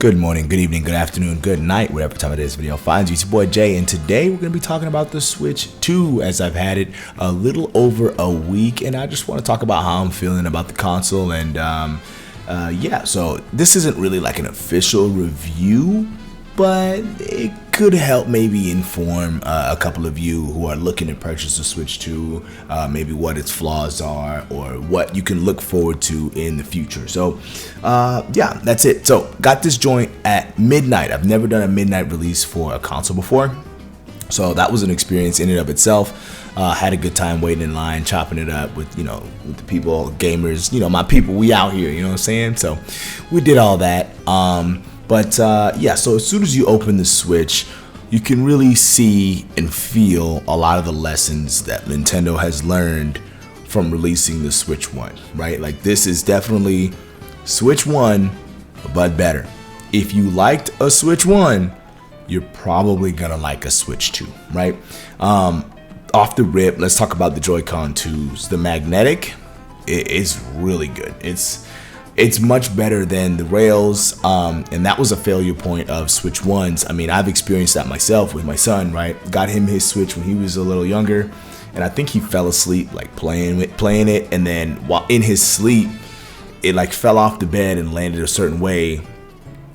Good morning, good evening, good afternoon, good night, whatever time it is video finds you. It's your boy Jay, and today we're going to be talking about the Switch 2 as I've had it a little over a week, and I just want to talk about how I'm feeling about the console. And yeah, so this isn't really like an official review, but it could help maybe inform a couple of you who are looking to purchase the Switch 2, maybe what its flaws are or what you can look forward to in the future. So yeah, that's it. So got this joint at midnight. I've never done a midnight release for a console before, so that was an experience in and of itself. Had a good time waiting in line, chopping it up with, with the people, gamers, my people, we out here, you know what I'm saying? So we did all that. But yeah, so as soon as you open the Switch, you can really see and feel a lot of the lessons that Nintendo has learned from releasing the Switch 1, right? Like, this is definitely Switch 1, but better. If you liked a Switch 1, you're probably gonna like a Switch 2, right? Off the rip, let's talk about the Joy-Con 2s. The magnetic is really good. It's much better than the rails, and that was a failure point of Switch 1s. I mean, I've experienced that myself with my son, right? Got him his Switch when he was a little younger, and I think he fell asleep like playing it, and then while in his sleep, it like fell off the bed and landed a certain way,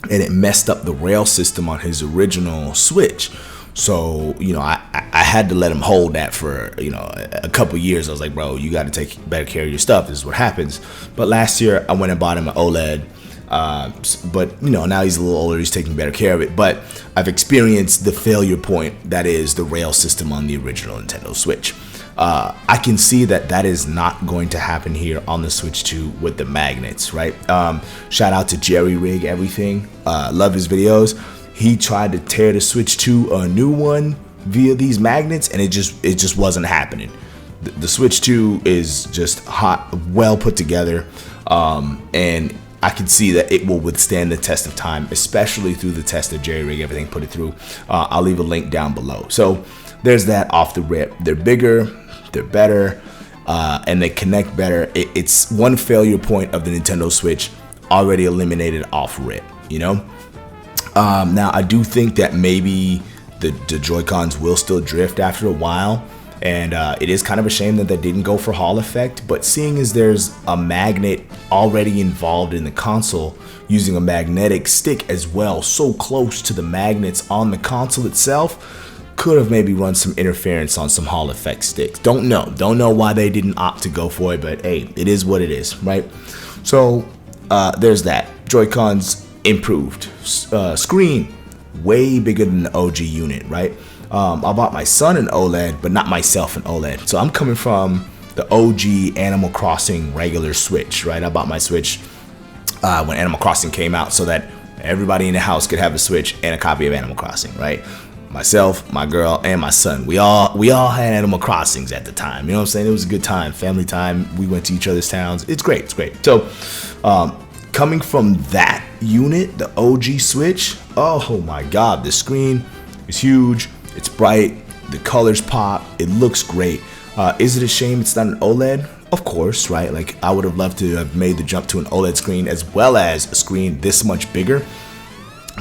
and it messed up the rail system on his original Switch. So, I had to let him hold that for, a couple years. I was like, bro, you got to take better care of your stuff. This is what happens. But last year, I went and bought him an OLED. But, now he's a little older. He's taking better care of it. But I've experienced the failure point that is the rail system on the original Nintendo Switch. I can see that is not going to happen here on the Switch 2 with the magnets, right? Shout out to Jerry Rig Everything. Love his videos. He tried to tear the Switch 2 a new one via these magnets, and it just wasn't happening. The Switch 2 is just hot, well put together, and I can see that it will withstand the test of time, especially through the test that Jerry Rig Everything put it through. I'll leave a link down below. So there's that off the rip. They're bigger, they're better, and they connect better. It's one failure point of the Nintendo Switch already eliminated off rip, Now, I do think that maybe the Joy-Cons will still drift after a while, and it is kind of a shame that they didn't go for Hall effect, but seeing as there's a magnet already involved in the console, using a magnetic stick as well, so close to the magnets on the console itself, could have maybe run some interference on some Hall effect sticks. Don't know why they didn't opt to go for it, but hey, it is what it is, right? So there's that. Joy-Cons improved. Screen way bigger than the OG unit, right? I bought my son an OLED, but not myself an OLED. So I'm coming from the OG Animal Crossing regular Switch, right? I bought my Switch when Animal Crossing came out so that everybody in the house could have a Switch and a copy of Animal Crossing, right? Myself, my girl, and my son. We all had Animal Crossings at the time. You know what I'm saying? It was a good time, family time. We went to each other's towns. It's great. So coming from that unit, the OG Switch, oh my God, the screen is huge, it's bright, the colors pop, it looks great. Is it a shame it's not an OLED? Of course, right? Like, I would have loved to have made the jump to an OLED screen as well as a screen this much bigger.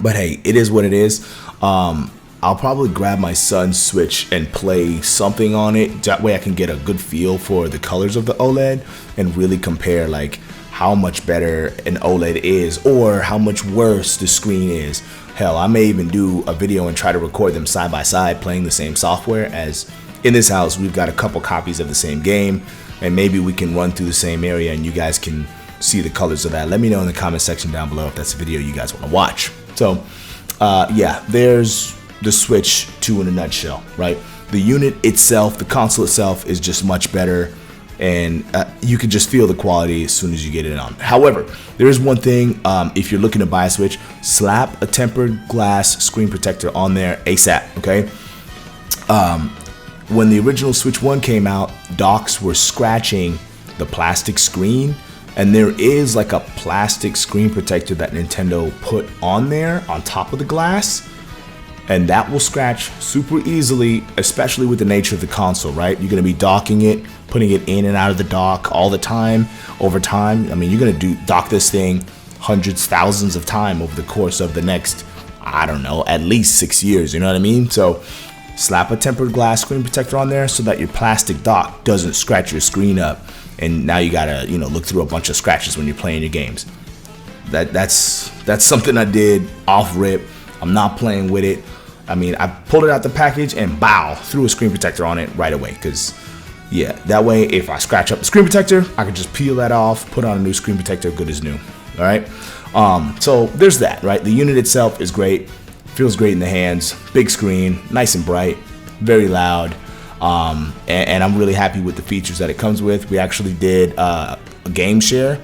But hey, it is what it is. I'll probably grab my son's Switch and play something on it. That way I can get a good feel for the colors of the OLED and really compare like how much better an OLED is or how much worse the screen is. Hell, I may even do a video and try to record them side by side playing the same software, as in this house we've got a couple copies of the same game, and maybe we can run through the same area and you guys can see the colors of that. Let me know in the comment section down below if that's a video you guys want to watch. So yeah, there's the Switch 2 in a nutshell, right? The unit itself, the console itself, is just much better, and you can just feel the quality as soon as you get it on. However, there is one thing, if you're looking to buy a Switch, slap a tempered glass screen protector on there ASAP, okay? When the original Switch 1 came out, docks were scratching the plastic screen, and there is like a plastic screen protector that Nintendo put on there on top of the glass, and that will scratch super easily, especially with the nature of the console, right? You're gonna be docking it, putting it in and out of the dock all the time, over time. I mean, you're gonna dock this thing hundreds, thousands of time over the course of the next, I don't know, at least 6 years, you know what I mean? So slap a tempered glass screen protector on there so that your plastic dock doesn't scratch your screen up, and now you gotta, you know, look through a bunch of scratches when you're playing your games. That's something I did off rip. I'm not playing with it. I mean, I pulled it out the package and bow, threw a screen protector on it right away, because yeah, that way if I scratch up the screen protector, I can just peel that off, put on a new screen protector, good as new. All right, so there's that, right? The unit itself is great, feels great in the hands, big screen, nice and bright, very loud, and I'm really happy with the features that it comes with. We actually did a game share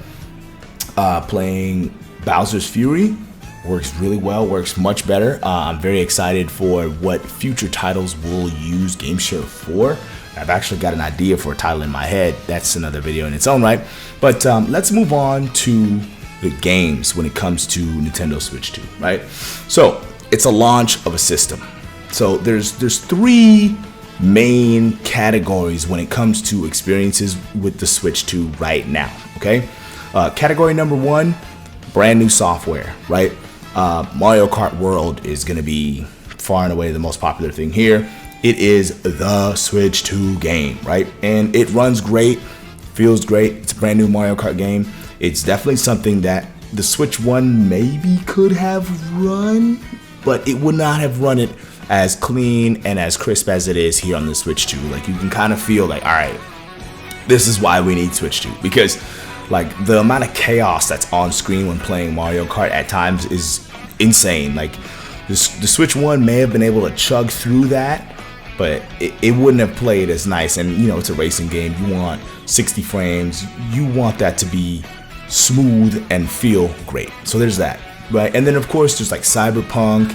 playing Bowser's Fury. Works really well, works much better. I'm very excited for what future titles we'll use game share for. I've actually got an idea for a title in my head. That's another video in its own right. But let's move on to the games when it comes to Nintendo Switch 2, right? So it's a launch of a system. So there's 3 main categories when it comes to experiences with the Switch 2 right now, okay? Category number 1, brand new software, right? Mario Kart World is going to be far and away the most popular thing here. It is the Switch 2 game, right? And it runs great, feels great. It's a brand new Mario Kart game. It's definitely something that the Switch 1 maybe could have run, but it would not have run it as clean and as crisp as it is here on the Switch 2. Like, you can kind of feel like, all right, this is why we need Switch 2, because like the amount of chaos that's on screen when playing Mario Kart at times is insane. Like the Switch 1 may have been able to chug through that, but it wouldn't have played as nice. And you know, it's a racing game. You want 60 frames. You want that to be smooth and feel great. So there's that, right? And then of course there's like Cyberpunk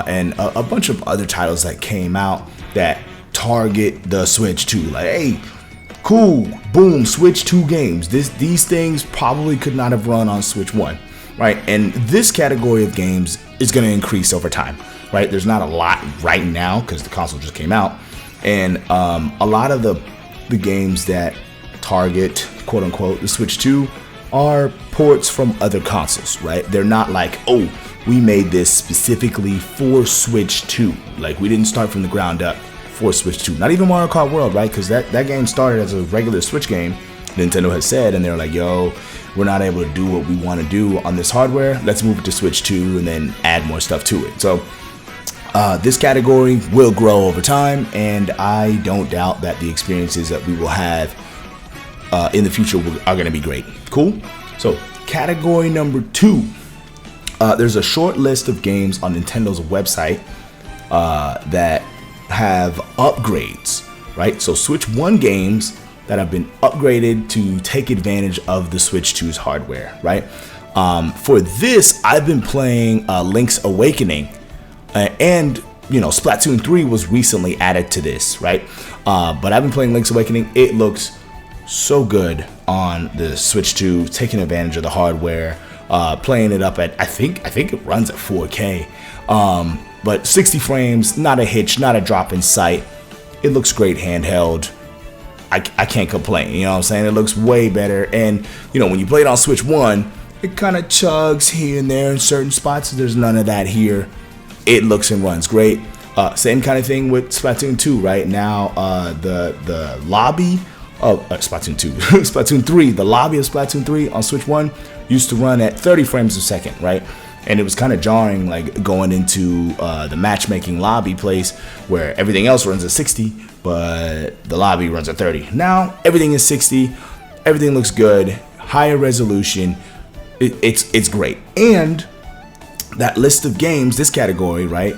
and a bunch of other titles that came out that target the Switch 2. Like, hey, cool, boom, Switch 2 games. These things probably could not have run on Switch 1, right? And this category of games is going to increase over time, right? There's not a lot right now because the console just came out, and a lot of the games that target, quote unquote, the Switch 2 are ports from other consoles, right? They're not like, oh, we made this specifically for Switch 2. Like, we didn't start from the ground up for Switch 2. Not even Mario Kart World, right? Because that game started as a regular Switch game, Nintendo has said, and they're like, yo, we're not able to do what we want to do on this hardware. Let's move it to Switch 2 and then add more stuff to it. So this category will grow over time, and I don't doubt that the experiences that we will have in the future are going to be great. Cool. So category number 2, there's a short list of games on Nintendo's website that have upgrades, right? So Switch 1 games that have been upgraded to take advantage of the Switch 2's hardware, right? For this, I've been playing Link's Awakening, and you know, Splatoon 3 was recently added to this, right? But I've been playing Link's Awakening. It looks so good on the Switch 2, taking advantage of the hardware, playing it up at, I think it runs at 4K. But 60 frames, not a hitch, not a drop in sight. It looks great handheld. I can't complain, you know what I'm saying? It looks way better. And, you know, when you play it on Switch 1, it kind of chugs here and there in certain spots. There's none of that here. It looks and runs great. Same kind of thing with Splatoon 2, right? Now, the lobby of Splatoon 2, Splatoon 3, the lobby of Splatoon 3 on Switch 1 used to run at 30 frames a second, right? And it was kind of jarring, like going into the matchmaking lobby place where everything else runs at 60, but the lobby runs at 30. Now everything is 60, everything looks good, higher resolution. It's great. And that list of games, this category, right?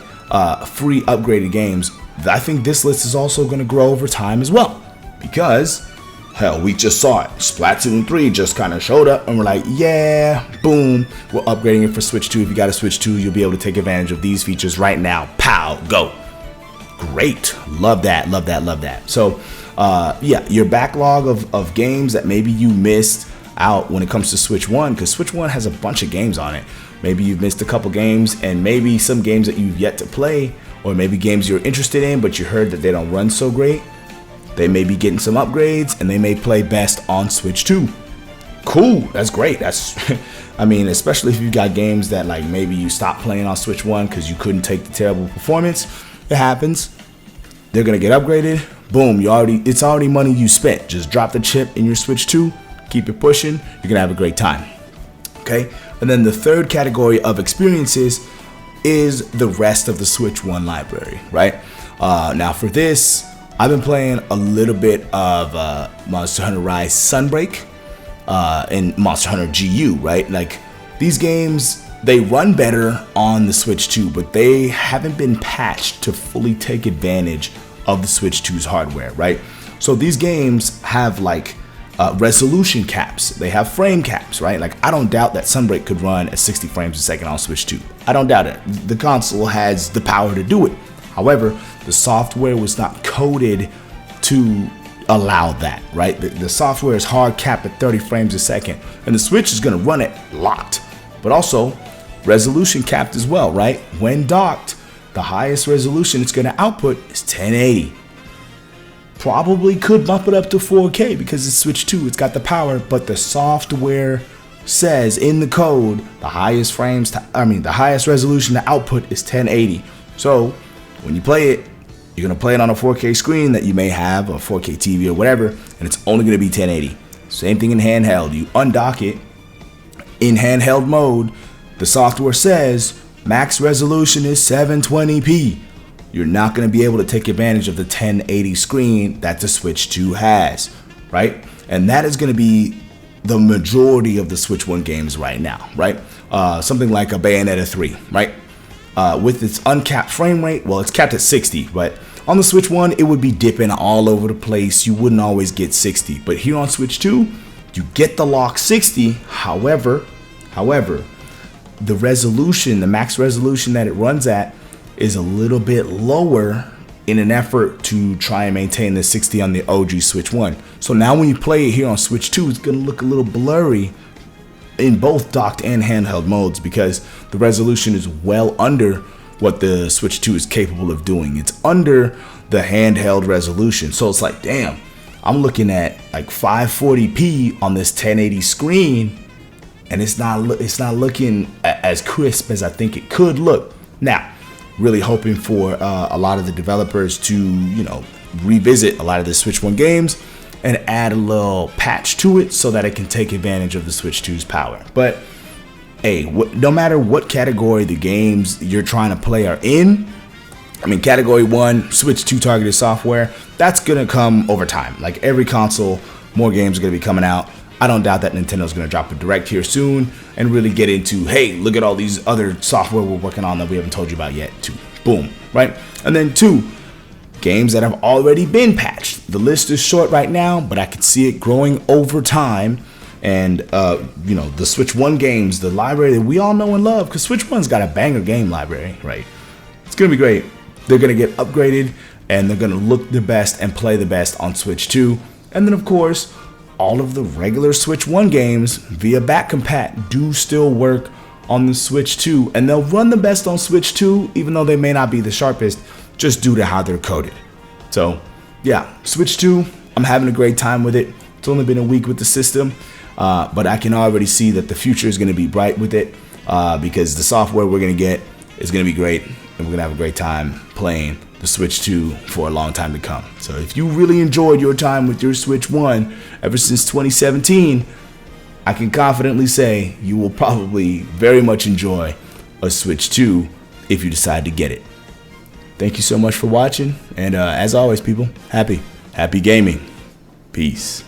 Free upgraded games. I think this list is also going to grow over time as well, because hell, we just saw it. Splatoon 3 just kind of showed up, and we're like, yeah, boom, we're upgrading it for Switch 2. If you got a Switch 2, you'll be able to take advantage of these features right now. Pow, go. Great. Love that, love that, love that. So, yeah, your backlog of games that maybe you missed out when it comes to Switch 1, because Switch 1 has a bunch of games on it. Maybe you've missed a couple games, and maybe some games that you've yet to play, or maybe games you're interested in, but you heard that they don't run so great. They may be getting some upgrades, and they may play best on Switch 2. cool. That's great. That's, I mean, especially if you got games that like maybe you stopped playing on Switch 1 because you couldn't take the terrible performance. It happens. They're gonna get upgraded. Boom, it's already money you spent. Just drop the chip in your Switch 2, keep it pushing. You're gonna have a great time. Okay, and then the third category of experiences is the rest of the Switch 1 library, right? Now for this, I've been playing a little bit of Monster Hunter Rise Sunbreak and Monster Hunter GU, right? Like these games, they run better on the Switch 2, but they haven't been patched to fully take advantage of the Switch 2's hardware, right? So these games have like resolution caps, they have frame caps, right? Like I don't doubt that Sunbreak could run at 60 frames a second on Switch 2. I don't doubt it. The console has the power to do it. However, the software was not coded to allow that, right? The software is hard capped at 30 frames a second, and the Switch is gonna run it locked, but also resolution capped as well, right? When docked, the highest resolution it's gonna output is 1080. Probably could bump it up to 4K because it's Switch 2, it's got the power, but the software says in the code the highest the highest resolution to output is 1080. So when you play it, you're gonna play it on a 4K screen that you may have, a 4K TV or whatever, and it's only gonna be 1080. Same thing in handheld. You undock it in handheld mode, the software says max resolution is 720p. You're not gonna be able to take advantage of the 1080 screen that the Switch 2 has, right? And that is gonna be the majority of the Switch 1 games right now, right? Something like a Bayonetta 3, right? With its uncapped frame rate, well, it's capped at 60, but on the Switch 1, it would be dipping all over the place. You wouldn't always get 60, but here on Switch 2, you get the lock 60. However, the resolution, the max resolution that it runs at is a little bit lower in an effort to try and maintain the 60 on the OG Switch 1. So now when you play it here on Switch 2, it's gonna look a little blurry in both docked and handheld modes because the resolution is well under what the Switch 2 is capable of doing. It's under the handheld resolution. So it's like, damn, I'm looking at like 540p on this 1080 screen, and it's not looking as crisp as I think it could look. Now, really hoping for a lot of the developers to, you know, revisit a lot of the Switch 1 games and add a little patch to it so that it can take advantage of the Switch 2's power. But hey, no matter what category the games you're trying to play are in, I mean, category 1, Switch 2 targeted software, that's gonna come over time. Like every console, more games are gonna be coming out. I don't doubt that Nintendo's gonna drop a direct here soon and really get into, hey, look at all these other software we're working on that we haven't told you about yet, too. Boom, right? And then 2, games that have already been patched. The list is short right now, but I could see it growing over time. And, you know, the Switch 1 games, the library that we all know and love, because Switch 1's got a banger game library, right? It's going to be great. They're going to get upgraded, and they're going to look the best and play the best on Switch 2. And then, of course, all of the regular Switch 1 games via back compat do still work on the Switch 2, and they'll run the best on Switch 2, even though they may not be the sharpest, just due to how they're coded. So yeah, Switch 2, I'm having a great time with it. It's only been a week with the system, but I can already see that the future is going to be bright with it because the software we're going to get is going to be great, and we're going to have a great time playing the Switch 2 for a long time to come. So if you really enjoyed your time with your Switch 1 ever since 2017, I can confidently say you will probably very much enjoy a Switch 2 if you decide to get it. Thank you so much for watching, and as always, people, happy gaming. Peace.